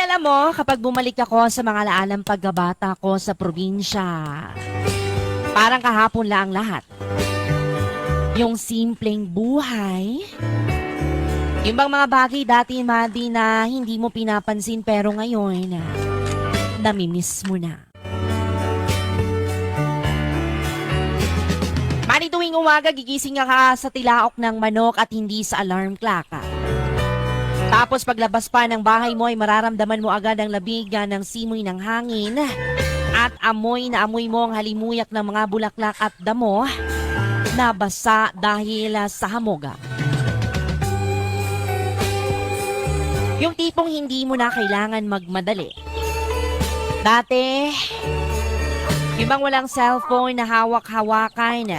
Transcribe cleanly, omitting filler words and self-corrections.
alam mo, kapag bumalik ako sa mga laalang pagkabata ko sa probinsya, parang kahapon lang lahat. Yung simpleng buhay, yung bang mga bagay dati, Madi, na hindi mo pinapansin pero ngayon, namimiss mo na. Madi, tuwing umaga, gigising ka sa tilaok ng manok at hindi sa alarm clock. Tapos paglabas pa ng bahay mo ay mararamdaman mo agad ang labigan ng simoy ng hangin at amoy na amoy mo ang halimuyak ng mga bulaklak at damo na basa dahil sa hamoga. Yung tipong hindi mo na kailangan magmadali. Dati, yung bang walang cellphone na hawak-hawakan,